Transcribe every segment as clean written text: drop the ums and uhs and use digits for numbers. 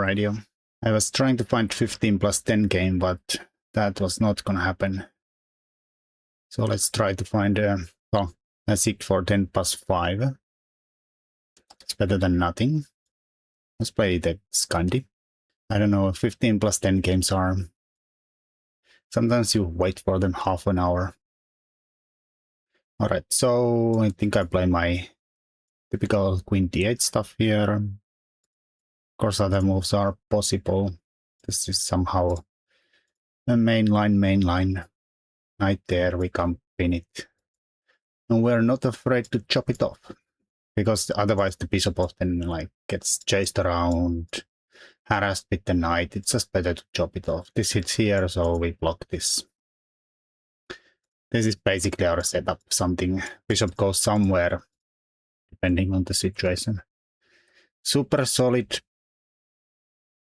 radio. I was trying to find 15 plus 10 game, but that was not gonna happen. So let's try to find a seek for 10 plus 5. It's better than nothing. Let's play the Scandi. I don't know, 15 plus 10 games are... Sometimes you wait for them half an hour. Alright, so I think I play my typical queen d8 stuff here. Of course, other moves are possible. This is somehow a main line. Knight there, we can pin it. And we're not afraid to chop it off. Because otherwise the bishop often like gets chased around, harassed with the knight. It's just better to chop it off. This hits here, so we block this. This is basically our setup. Something bishop goes somewhere, depending on the situation. Super solid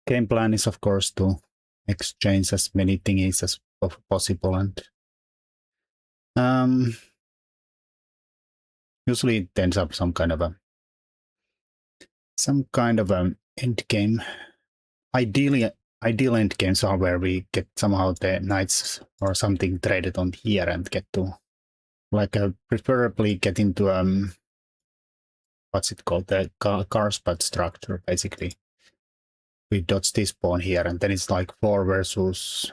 game plan is of course to exchange as many thingies as possible, and usually it ends up some kind of end game. Ideal end games are where we get somehow the knights or something traded on here and get to like preferably get into what's it called, the Karpov structure. Basically we dodge this pawn here and then it's like 4 versus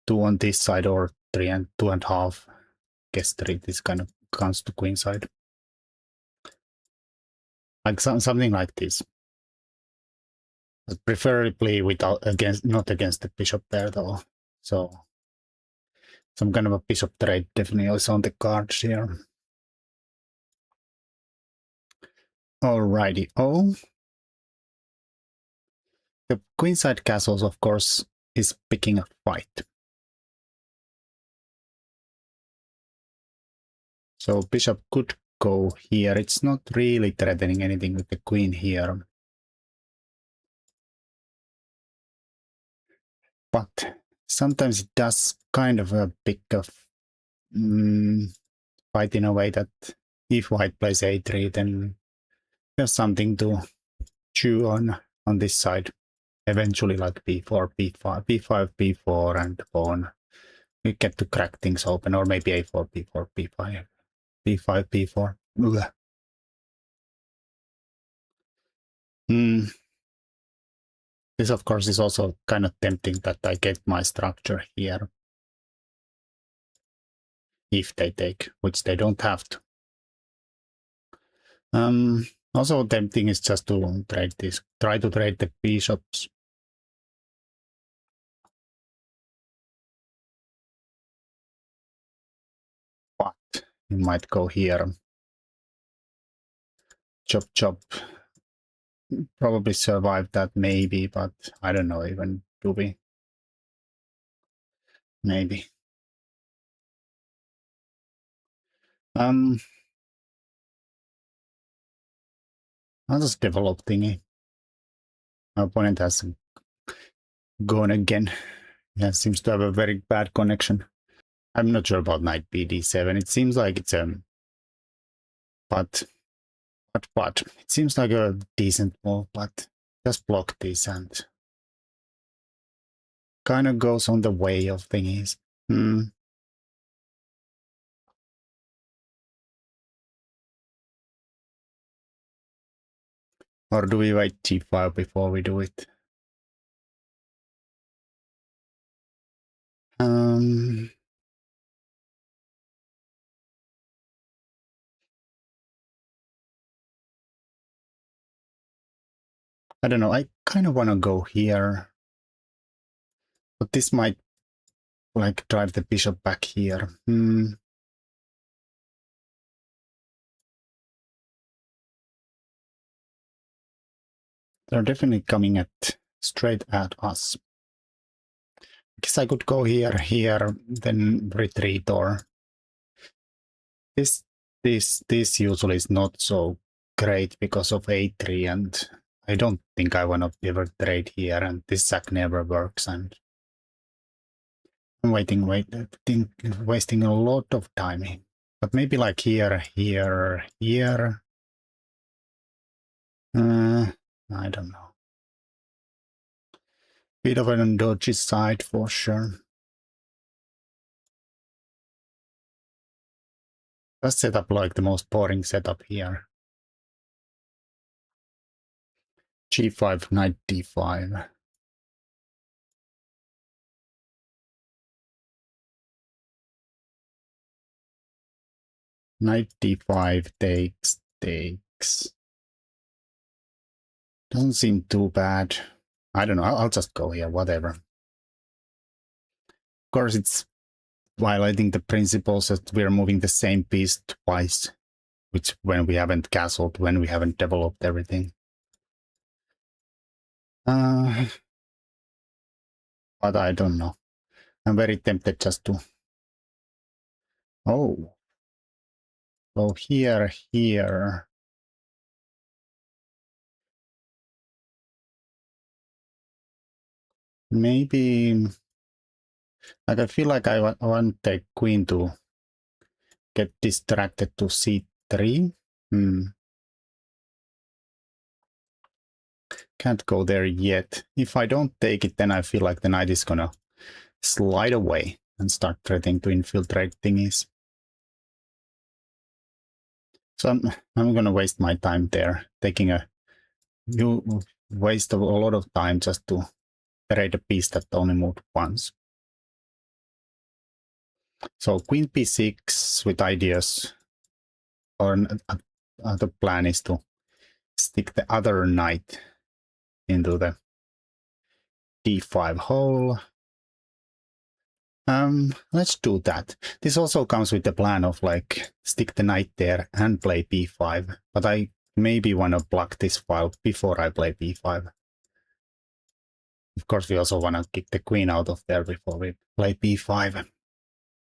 2 on this side, or 3 and 2.5. Guess 3. This kind of comes to queen side, like something like this. But preferably not against the bishop there though. So some kind of a bishop trade definitely is on the cards here. Alrighty. Oh, the queenside castles, of course, is picking a fight. So bishop could go here. It's not really threatening anything with the queen here. But sometimes it does kind of a pick of fight in a way that if white plays a3, then there's something to chew on this side. Eventually, like b4, b5, b5, b4, and pawn. We get to crack things open, or maybe a4, b4, b5, b5, b4. This, of course, is also kind of tempting that I get my structure here. If they take, which they don't have to. Also tempting is just to trade this, try to trade the bishops. But you might go here. Chop, chop. Probably survive that maybe, but I don't know even, do we? Maybe. I'll just develop thingy. Our opponent has gone again. Yeah, seems to have a very bad connection. I'm not sure about knight bd7. It seems like it's but it seems like a decent move, but just block this and kind of goes on the way of thingies. Or do we wait g5 before we do it? I don't know. I kind of want to go here, but this might like drive the bishop back here. They're definitely coming straight at us. I guess I could go here, then retreat, or this usually is not so great because of a3, and I don't think I want to ever trade here, and this sack never works, and I'm wasting a lot of time. But maybe like here. I don't know. Bit of an dodgy side for sure. Let's set up like the most boring setup here. G5, knight D5. Knight D5 takes. Doesn't seem too bad. I don't know, I'll just go here, whatever. Of course, it's violating the principles that we're moving the same piece twice, which when we haven't castled, when we haven't developed everything. But I don't know. I'm very tempted just to... Oh. So here. Maybe... Like I feel like I want the queen to get distracted to c3. Can't go there yet. If I don't take it, then I feel like the knight is gonna slide away and start threatening to infiltrate thingies. So I'm gonna waste my time there, taking you waste a lot of time just to trade a piece that only moved once. So queen b6 with ideas, or the plan is to stick the other knight into the d5 hole. Let's do that. This also comes with the plan of like stick the knight there and play b5, but I maybe want to block this file before I play b5. Of course, we also want to kick the queen out of there before we play b5.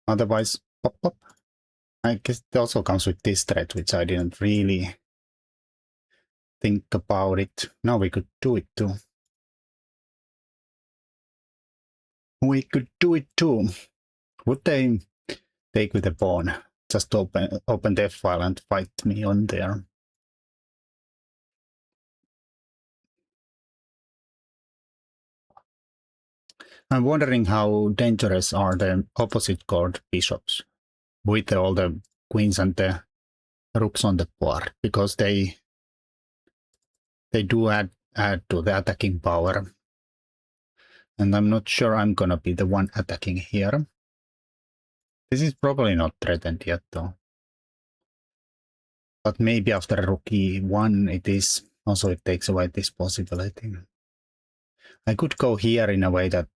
Otherwise, pop, pop. I guess it also comes with this threat, which I didn't really think about it. Now we could do it too. We could do it too. Would they take with a pawn? Just open the file and fight me on there. I'm wondering how dangerous are the opposite court bishops with all the queens and the rooks on the board, because they do add to the attacking power. And I'm not sure I'm gonna be the one attacking here. This is probably not threatened yet though. But maybe after rook e1 it is. Also it takes away this possibility. I could go here in a way that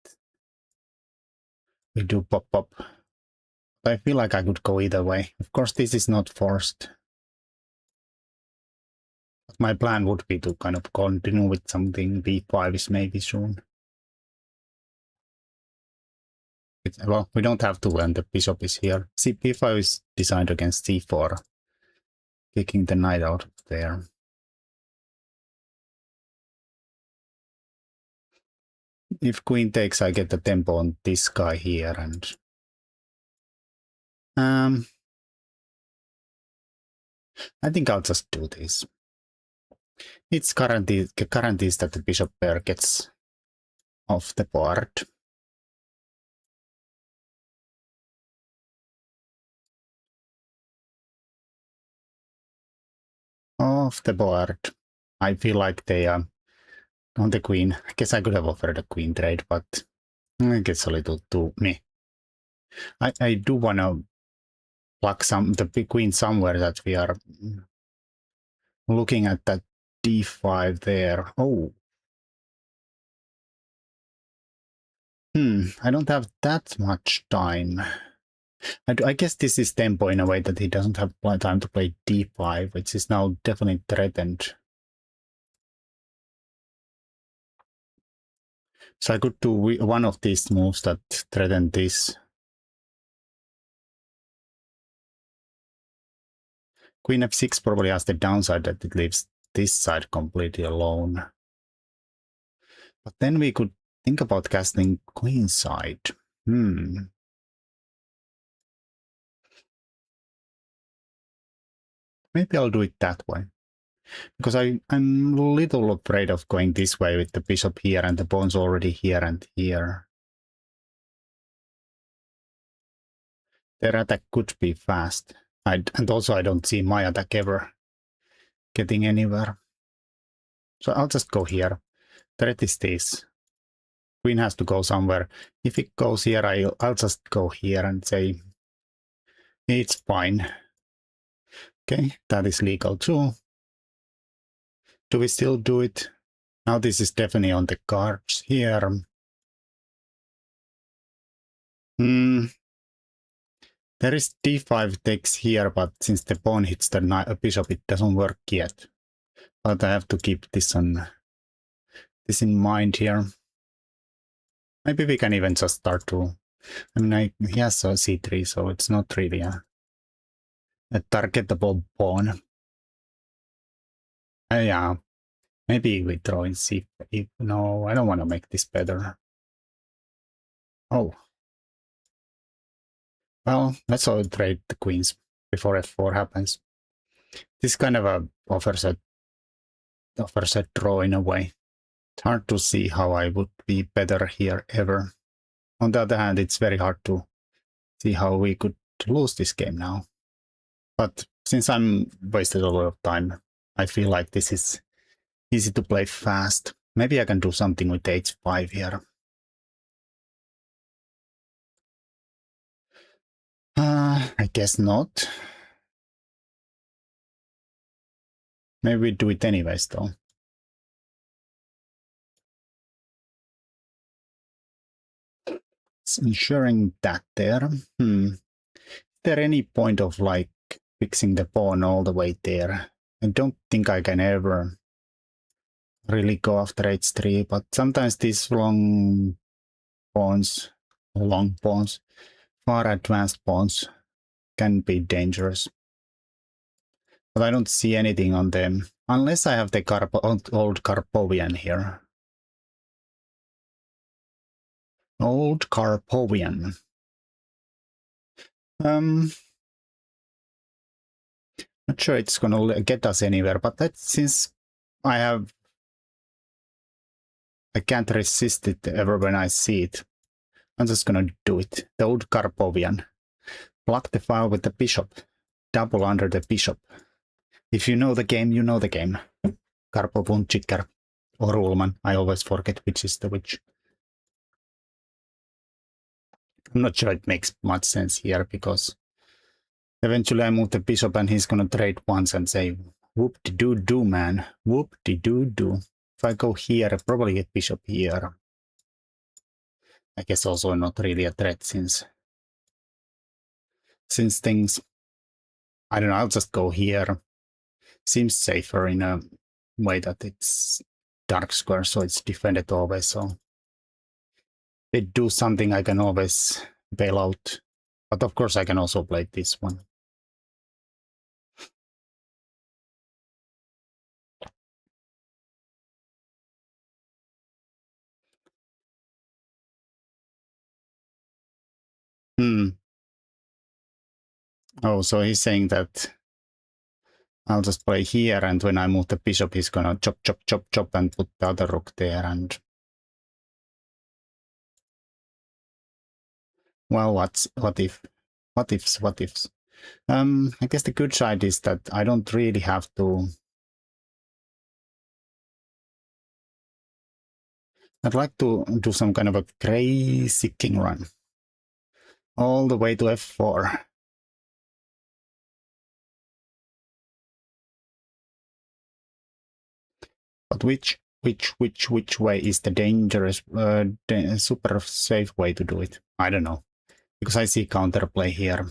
we do pop pop. But I feel like I could go either way. Of course this is not forced. But my plan would be to kind of continue with something. b5 is maybe soon. Well, we don't have to when the bishop is here. See, b5 is designed against c4. Kicking the knight out of there. If queen takes, I get the tempo on this guy here, and I think I'll just do this. It's guarantees that the bishop pair gets off the board. Off the board. I feel like they are on the queen. I guess I could have offered a queen trade, but I guess a little too me. I do want to pluck the queen somewhere that we are looking at that d5 there. Oh. I don't have that much time. I guess this is tempo in a way that he doesn't have time to play d5, which is now definitely threatened. So I could do one of these moves that threaten this. Queen f6 probably has the downside that it leaves this side completely alone. But then we could think about casting queen side. Maybe I'll do it that way. Because I'm a little afraid of going this way with the bishop here and the pawns already here and here. Their attack could be fast. And also I don't see my attack ever getting anywhere. So I'll just go here. Threat is this. Queen has to go somewhere. If it goes here, I'll just go here and say, it's fine. Okay, that is legal too. Do we still do it? Now this is definitely on the cards here. There is d5 takes here, but since the pawn hits the bishop, it doesn't work yet. But I have to keep this in mind here. Maybe we can even just start to... I mean, he has a c3, so it's not really a targetable pawn. Yeah, maybe we throw in c5. No, I don't want to make this better. Oh. Well, let's all trade the queens before f4 happens. This kind of offers a draw in a way. It's hard to see how I would be better here ever. On the other hand, it's very hard to see how we could lose this game now. But since I'm wasted a lot of time, I feel like this is easy to play fast. Maybe I can do something with h5 here. I guess not. Maybe we do it anyways, though. It's ensuring that there. Is there any point of like fixing the pawn all the way there? I don't think I can ever really go after h3, but sometimes these long pawns, far advanced pawns can be dangerous. But I don't see anything on them, unless I have the old Karpovian here. Old Karpovian. Not sure it's gonna get us anywhere, but since I can't resist it ever when I see it, I'm just gonna do it. The old Karpovian. Block the file with the bishop. Double under the bishop. If you know the game, you know the game. Karpov und Chicker. Or Ullman. I always forget which is the which. I'm not sure it makes much sense here because eventually I move the bishop and he's gonna trade once and say, whoop-de-doo-doo, man. Whoop-de-doo-doo. If I go here, I probably get bishop here. I guess also not really a threat since things... I don't know, I'll just go here. Seems safer in a way that it's dark square, so it's defended always, so if they do something I can always bail out. But of course I can also play this one. Oh, so he's saying that I'll just play here, and when I move the bishop, he's gonna chop, chop, chop, chop, and put the other rook there, and... Well, what if? What ifs? I guess the good side is that I don't really have to... I'd like to do some kind of a crazy king run. All the way to f4. But which way is the dangerous, super safe way to do it? I don't know. Because I see counterplay here.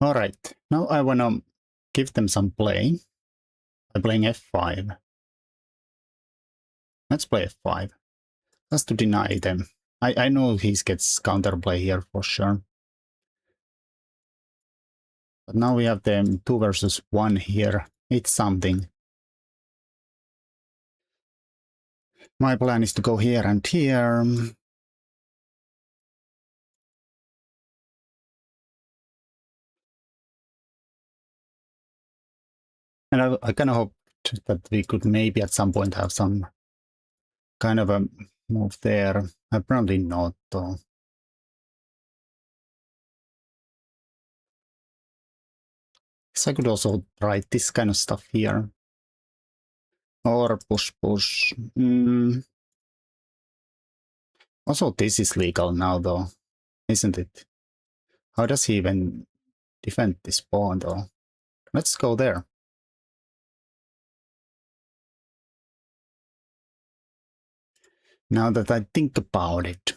All right. Now I want to give them some play by playing f5. Let's play f5. Just to deny them. I know he gets counterplay here for sure. But now we have them 2 versus 1 here. It's something. My plan is to go here and here. And I kind of hoped that we could maybe at some point have some kind of a move there. Apparently not, though. Guess I could also try this kind of stuff here. Or push, push. Also, this is legal now, though, isn't it? How does he even defend this pawn, though? Let's go there. Now that I think about it.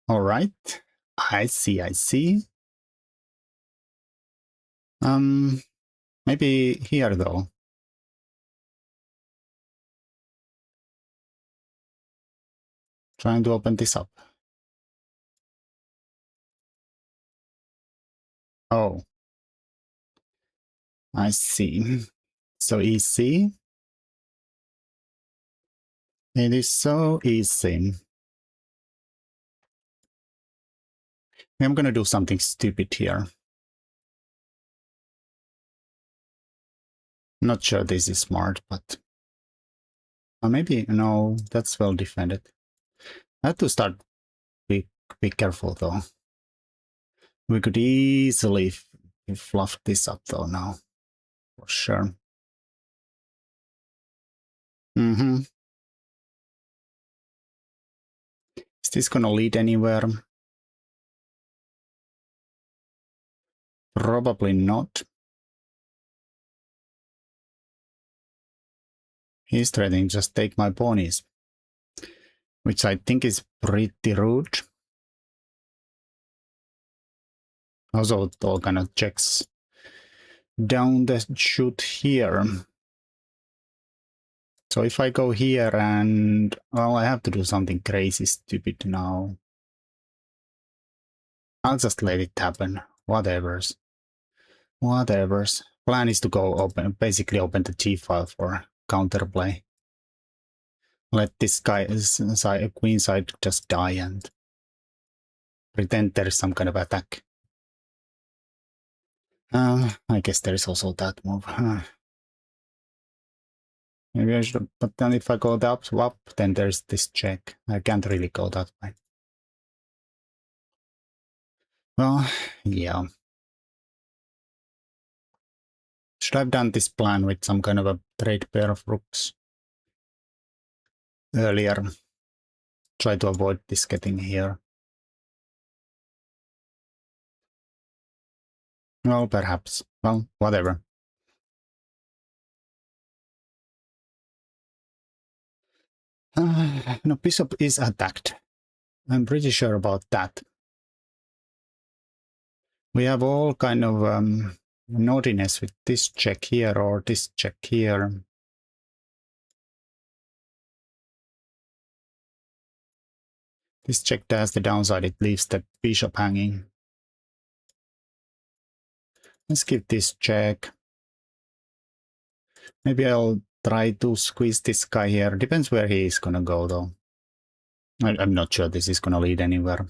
All right. I see, I see. Maybe here, though. Trying to open this up. Oh. I see. So easy. It is so easy. I'm gonna do something stupid here. Not sure this is smart, but maybe no, that's well defended. I have to start be careful though. We could easily fluff this up though now, for sure. Is this gonna lead anywhere? Probably not. He's threatening just take my ponies, which I think is pretty rude. Also, it all kind of checks down the chute here. So if I go here and, well, I have to do something crazy stupid now. I'll just let it happen. Whatevers. Whatevers. Plan is to go open, basically open the G file for counterplay. Let this guy, queen side just die and pretend there is some kind of attack. I guess there is also that move. Maybe I should, but then if I go up, then there's this check. I can't really go that way. Well, yeah. Should I have done this plan with some kind of a trade pair of rooks earlier? Try to avoid this getting here. Well, perhaps. Well, whatever. No, bishop is attacked. I'm pretty sure about that. We have all kind of naughtiness with this check here or this check here. This check has the downside, it leaves the bishop hanging. Let's give this check. Maybe I'll try to squeeze this guy here. Depends where he is gonna go though. I'm not sure this is gonna lead anywhere.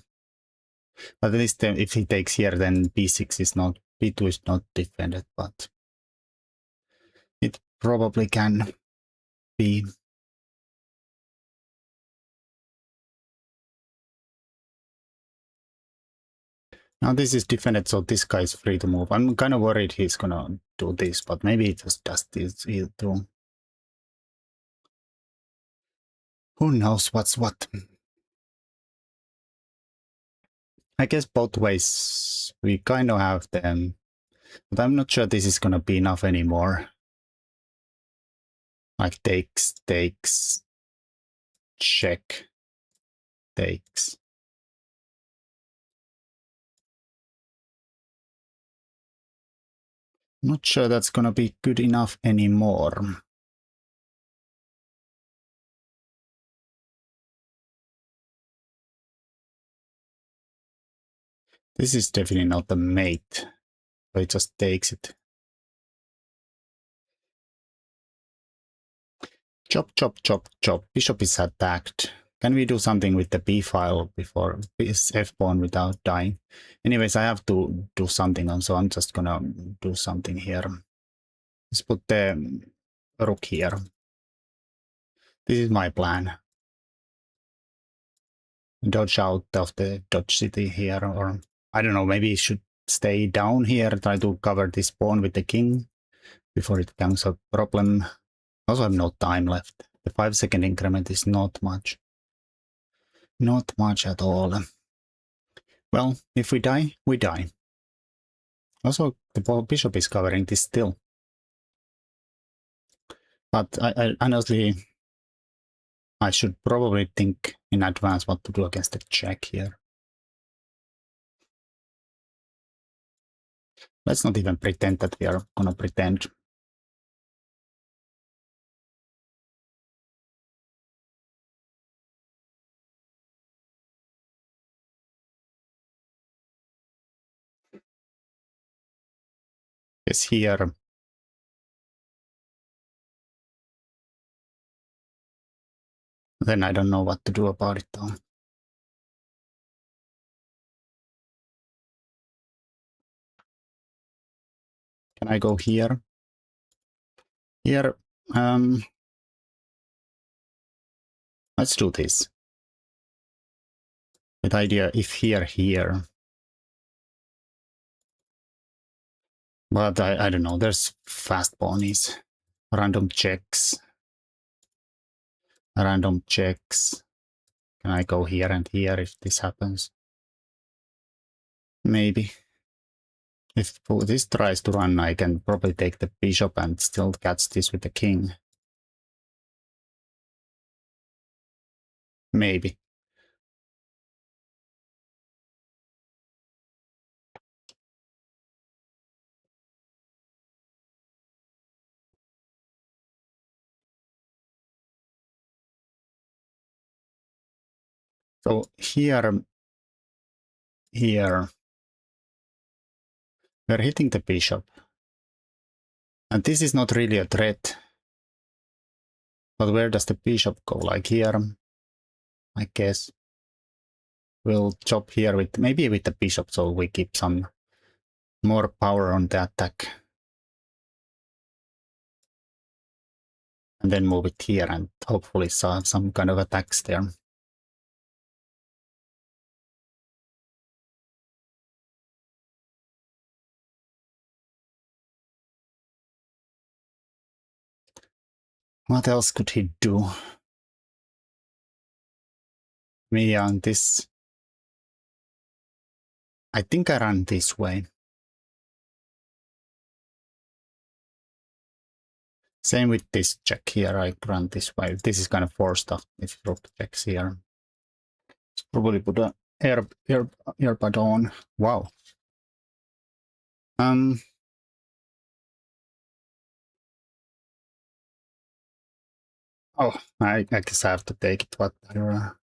But at least if he takes here, then b6 is not, b2 is not defended, but it probably can be. Now this is defended, so this guy is free to move. I'm kind of worried he's gonna do this, but maybe he just does this too. Who knows what's what? I guess both ways we kind of have them, but I'm not sure this is gonna be enough anymore. Like takes, check, takes. Not sure that's gonna be good enough anymore. This is definitely not the mate, so it just takes it. Chop, chop, chop, chop. Bishop is attacked. Can we do something with the b file before this f pawn without dying? Anyways, I have to do something on, so I'm just gonna do something here. Let's put the rook here. This is my plan. Dodge out of the dodge city here, or I don't know, maybe it should stay down here, try to cover this pawn with the king before it becomes a problem. Also, I have no time left. The 5-second increment is not much. Not much at all. Well, if we die, we die. Also, the bishop is covering this still. But I honestly, I should probably think in advance what to do against the check here. Let's not even pretend that we are gonna pretend. Yes, here. Then I don't know what to do about it though. Can I go here? Here, let's do this. With idea if here. But I don't know, there's fast ponies. Random checks. Random checks. Can I go here and here if this happens? Maybe. If this tries to run, I can probably take the bishop and still catch this with the king. Maybe. So here, we're hitting the bishop. And this is not really a threat. But where does the bishop go? Like here, I guess. We'll chop here with, maybe with the bishop, so we keep some more power on the attack. And then move it here and hopefully some kind of attacks there. What else could he do? Me on this. I think I run this way. Same with this check here, I run this way. This is kind of forced stuff if you rook checks here. Let's probably put a earbud on. Wow. Oh, I guess I have to take it whatever.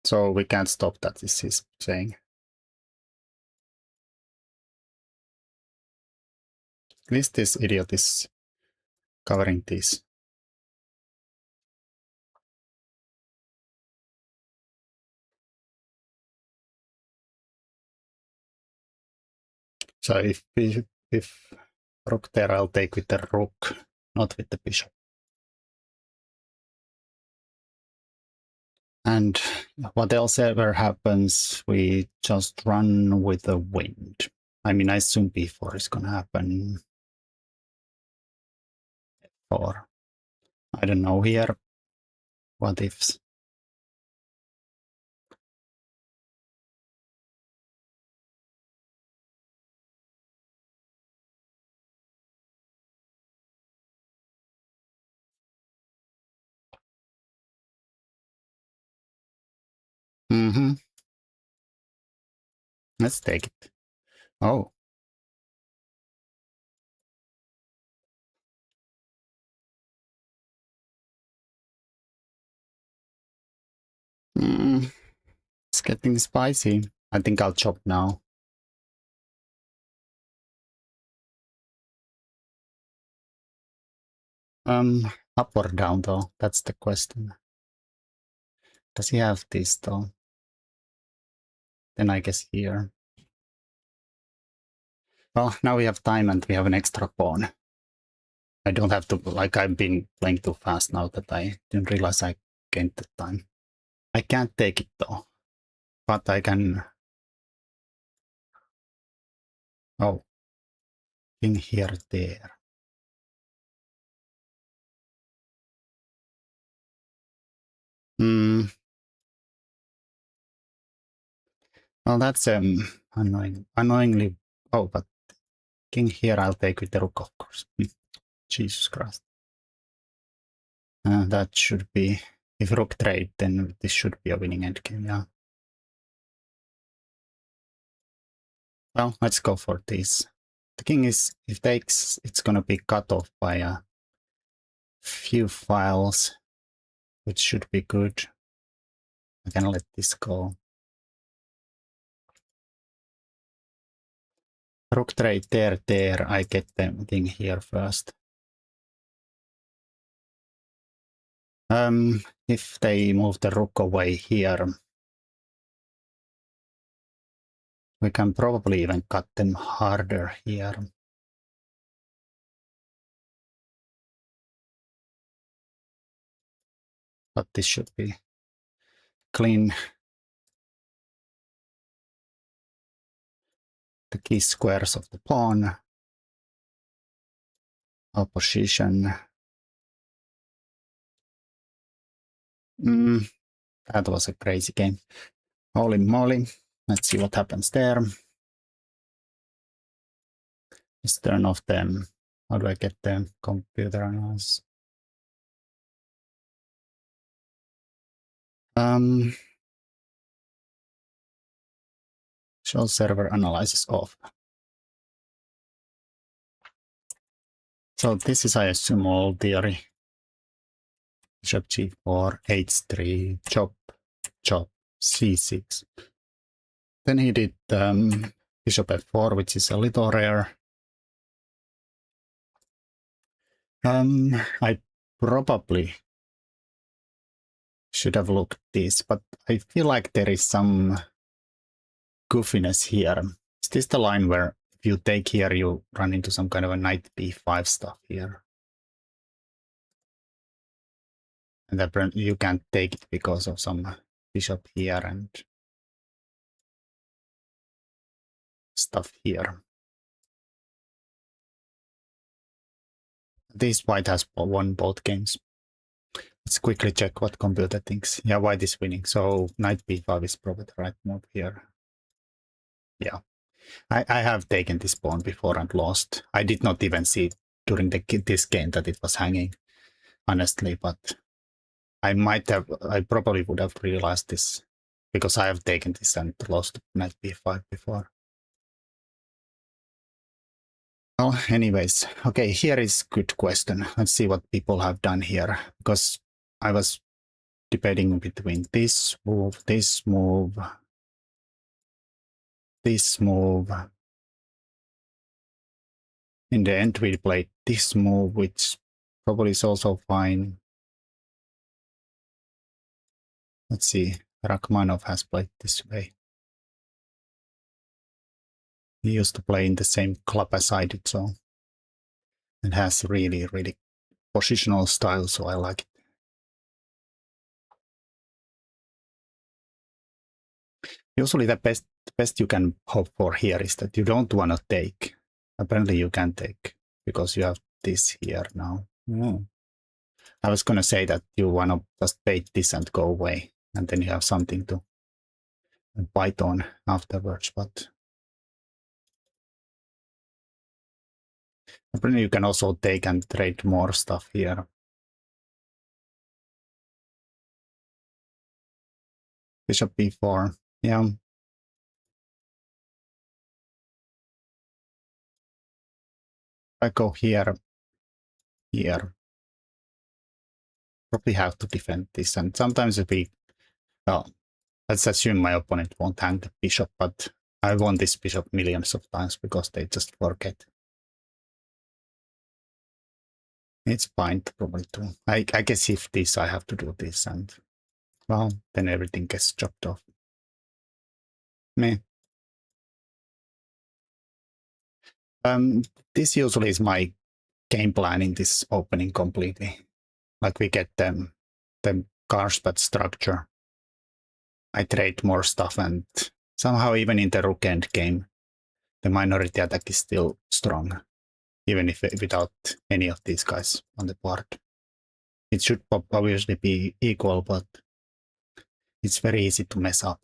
So we can't stop that, this is saying. At least this idiot is covering this. So if rook there, I'll take with the rook, not with the bishop. And what else ever happens, we just run with the wind. I mean, I assume b4 is gonna happen. Or I don't know here. What ifs? Let's take it. Oh. It's getting spicy. I think I'll chop now. Up or down though? That's the question. Does he have this though? Then I guess here. Well, now we have time and we have an extra pawn. I don't have to, like I've been playing too fast now that I didn't realize I gained the time. I can't take it though, but I can. Oh, king here, there. Hmm. Well, that's annoying. Annoyingly. Oh, but king here I'll take with the rook, of course. Jesus Christ. That should be. If rook trade, then this should be a winning endgame, yeah. Well, let's go for this. The king is, if takes, it's gonna be cut off by a few files, which should be good. I can let this go. Rook trade there. I get the king here first. If they move the rook away here, we can probably even cut them harder here. But this should be clean. The key squares of the pawn. Opposition. That was a crazy game. Holy moly. Let's see what happens there. Let's turn off them. How do I get the computer analysis? Show server analysis off. So this is, I assume, all theory. Bishop g4, h3, chop, chop, c6. Then he did bishop f4, which is a little rare. I probably should have looked this, but I feel like there is some goofiness here. Is this the line where if you take here, you run into some kind of a knight b5 stuff here? And that you can't take it because of some bishop here and stuff here. This white has won both games. Let's quickly check what computer thinks. Yeah, white is winning. So knight b5 is probably the right move here. Yeah. I have taken this pawn before and lost. I did not even see during this game that it was hanging, honestly, but I probably would have realized this because I have taken this and lost knight b5 before. Well, anyways, okay, here is good question. Let's see what people have done here, because I was debating between this move, this move, this move. In the end, we played this move, which probably is also fine. Let's see, Rachmanov has played this way. He used to play in the same club as I did, so it has really, really positional style, so I like it. Usually the best you can hope for here is that you don't want to take. Apparently you can take because you have this here now. I was going to say that you want to just bait this and go away, and then you have something to bite on afterwards, but apparently you can also take and trade more stuff here. Bishop b4, yeah. I go here, here. Probably have to defend this, and sometimes if we, well, let's assume my opponent won't hang the bishop, but I won this bishop millions of times because they just forget. It's fine probably too. I guess if this I have to do this and well then everything gets chopped off. Meh. This usually is my game plan in this opening completely. Like we get the Karpov structure. I trade more stuff and somehow even in the rook end game, the minority attack is still strong, even if without any of these guys on the board. It should obviously be equal, but it's very easy to mess up.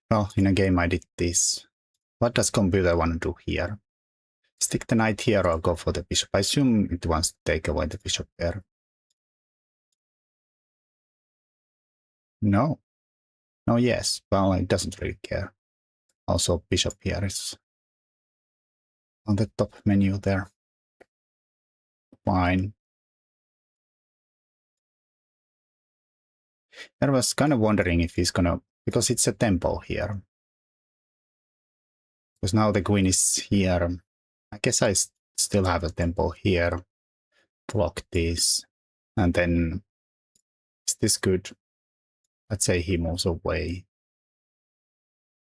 Well, in a game I did this. What does computer want to do here? Stick the knight here or go for the bishop? I assume it wants to take away the bishop there. No. No, yes. Well, it doesn't really care. Also, bishop here is on the top menu there. Fine. I was kind of wondering if he's gonna, because it's a tempo here. Because now the queen is here. I guess I still have a tempo here. Block this. And then, is this good? Let's say he moves away.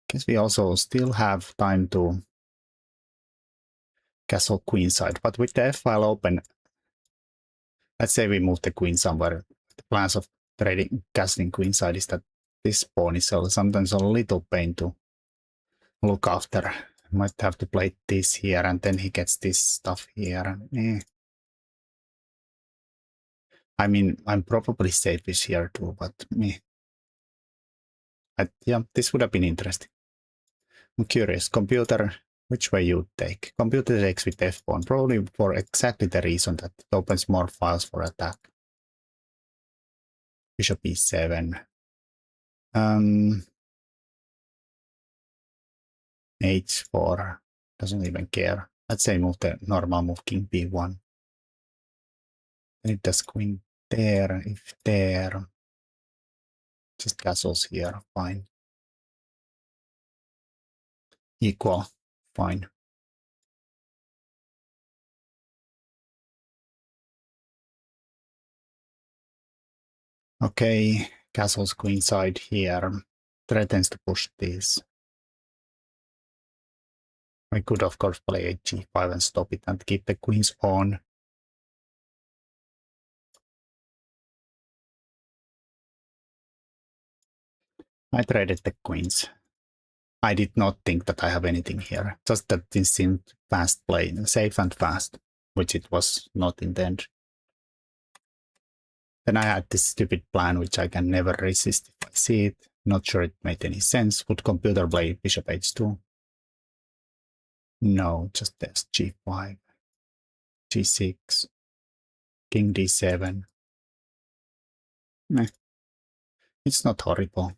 Guess we also still have time to castle queenside, but with the f-file open, let's say we move the queen somewhere. The plans of trading castling queenside is that this pawn is sometimes a little pain to look after. Might have to play this here, and then he gets this stuff here. I mean, I'm probably safe here too, but yeah, this would have been interesting. I'm curious, computer, which way you take? Computer takes with f pawn, probably for exactly the reason that it opens more files for attack. Bishop e7. H4 doesn't even care. Let's say move the normal move king b1. And it does queen there, if there. Just castles here, fine. Equal, fine. Okay, castles queenside here. Threatens to push this. I could of course play a g5 and stop it and keep the queens on. I traded the queens. I did not think that I have anything here. Just that this seemed fast play, safe and fast, which it was not in the end. Then I had this stupid plan which I can never resist if I see it. Not sure it made any sense. Would computer play bishop h2? No, just there's g5, g6, king d7. Meh. It's not horrible.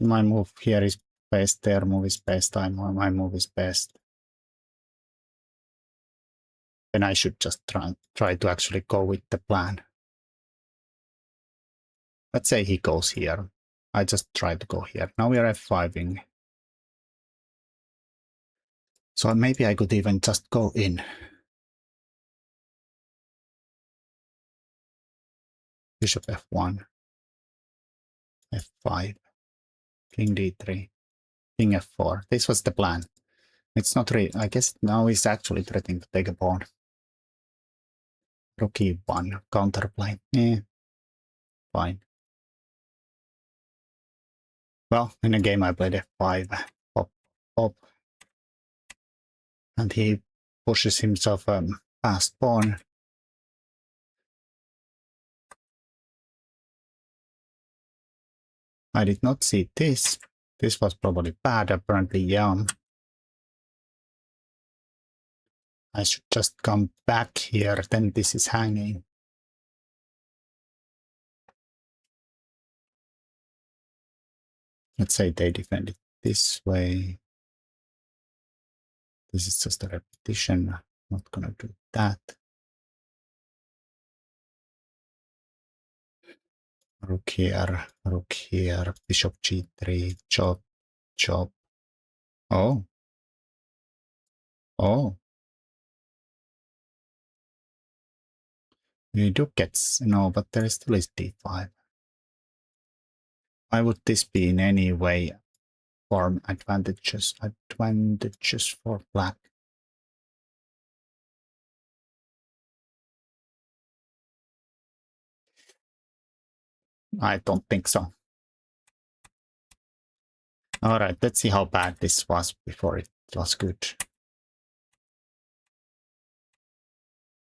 My move here is best, their move is best, my move is best. Then I should just try to actually go with the plan. Let's say he goes here. I just try to go here. Now we are f5ing. So maybe I could even just go in. Bishop f1, f5, king d3, king f4. This was the plan. It's not really, I guess now he's actually threatening to take a pawn. Rook e1, counterplay. Fine. Well, in a game I played f5, pop, pop. And he pushes himself past pawn. I did not see this. This was probably bad, apparently, yeah. I should just come back here, then this is hanging. Let's say they defend it this way. This is just a repetition. Not gonna do that. rook here, bishop g3, chop, chop. Oh, oh. Rook gets, no, but there is still is d5. Why would this be in any way form advantages for black? I don't think so. All right, let's see how bad this was before it was good.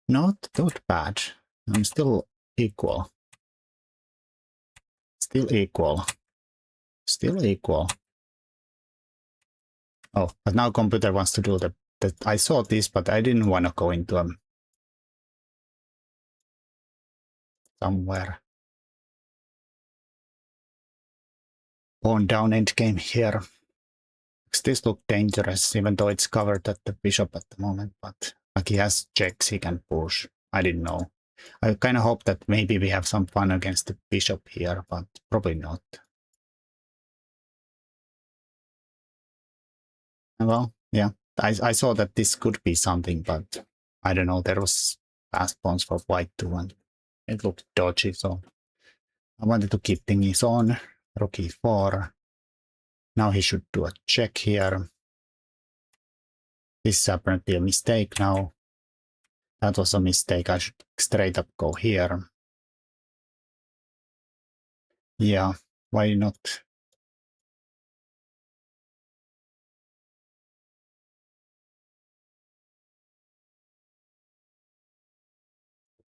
Not that bad. I'm still equal. Still equal. Still equal. Oh, but now computer wants to do the I saw this, but I didn't want to go into somewhere. Pawn down endgame here. This looks dangerous, even though it's covered at the bishop at the moment, but like he has checks he can push. I didn't know. I kind of hope that maybe we have some fun against the bishop here, but probably not. Well, yeah, I saw that this could be something, but I don't know. There was fast pawns for white too, and it looked dodgy, so I wanted to keep thingies on. Rook e4. Now he should do a check here. This is apparently a mistake now. That was a mistake. I should straight up go here. Yeah, why not?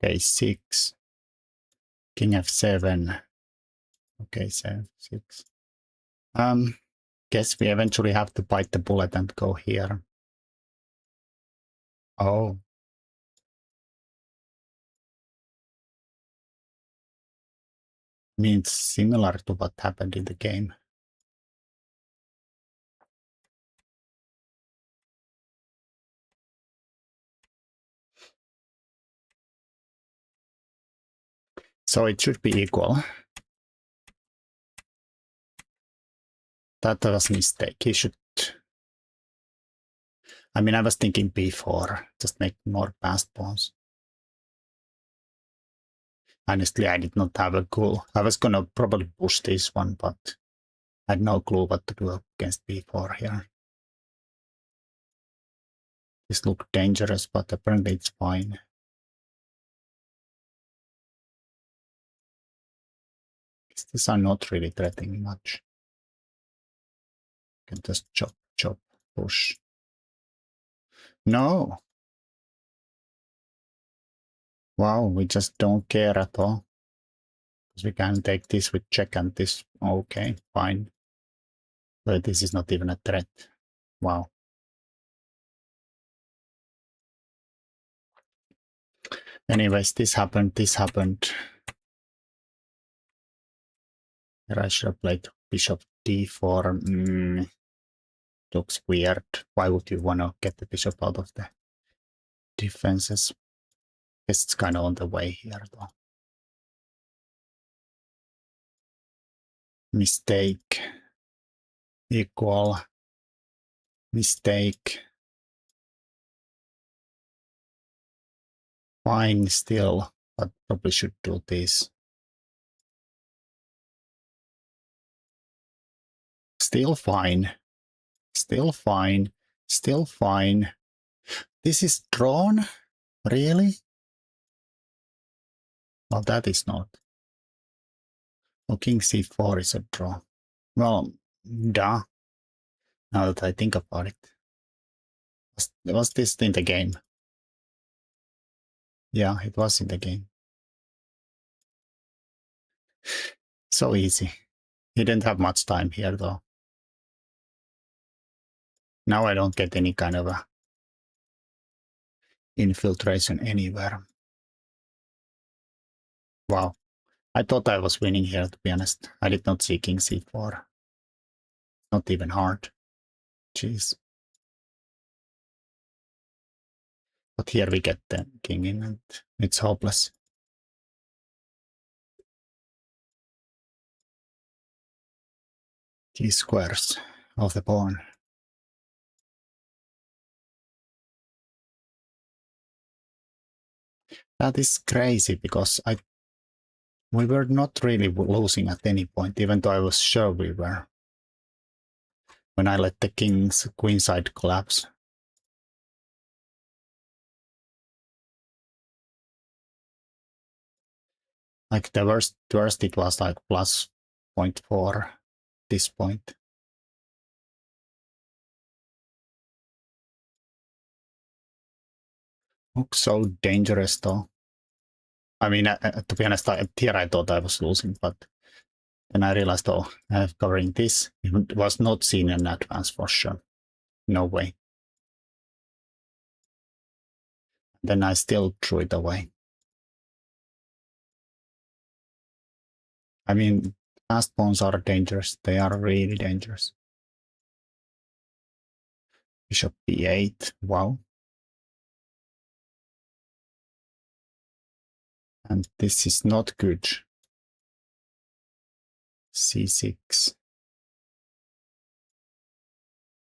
Okay, 6. King f7. Okay, 7, 6. Guess we eventually have to bite the bullet and go here. Oh. Means similar to what happened in the game. So it should be equal. That was a mistake. He should... I mean, I was thinking b4, just make more passed pawns. Honestly, I did not have a clue. I was gonna probably push this one, but I had no clue what to do against b4 here. This looked dangerous, but apparently it's fine. These are not really threatening much. You can just chop, chop, push. No! Wow, we just don't care at all. Because we can take this with check and this. Okay, fine. But this is not even a threat. Wow. Anyways, this happened. Here I should have played bishop d4. Looks weird. Why would you want to get the bishop out of the defenses? It's kind of on the way here, though. Mistake. Equal. Mistake. Fine still, but probably should do this. Still fine. Still fine. Still fine. This is drawn? Really? Well, that is not. Oh, king c4 is a draw. Well, duh. Now that I think about it. Was this in the game? Yeah, it was in the game. So easy. He didn't have much time here, though. Now I don't get any kind of a infiltration anywhere. Wow. I thought I was winning here, to be honest. I did not see king c4. Not even hard. Jeez. But here we get the king in and it's hopeless. T-squares of the pawn. That is crazy because we were not really losing at any point, even though I was sure we were. When I let the king's queenside collapse. Like the worst it was like plus 0.4 this point. Looks so dangerous though. I mean, to be honest, here I thought I was losing, but then I realized, oh, covering this, it was not seen in advance for sure. No way. Then I still threw it away. I mean, fast pawns are dangerous. They are really dangerous. Bishop b8. Wow. And this is not good. c6.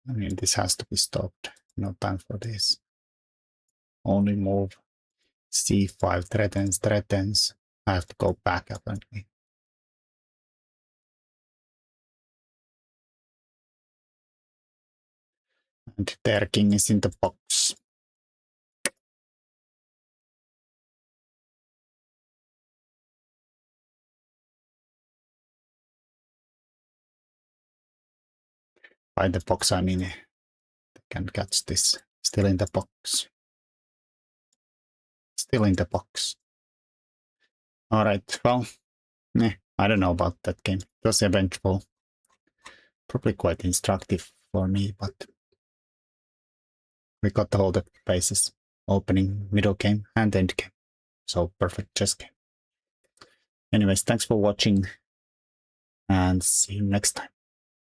I mean, this has to be stopped. No time for this. Only move. c5 threatens. I have to go back apparently. And their king is in the box. By the box, I mean, they can catch this. Still in the box. Still in the box. All right, well, I don't know about that game. It was eventful. Probably quite instructive for me, but we got all the bases. Opening, middle game, and end game. So perfect chess game. Anyways, thanks for watching, and see you next time.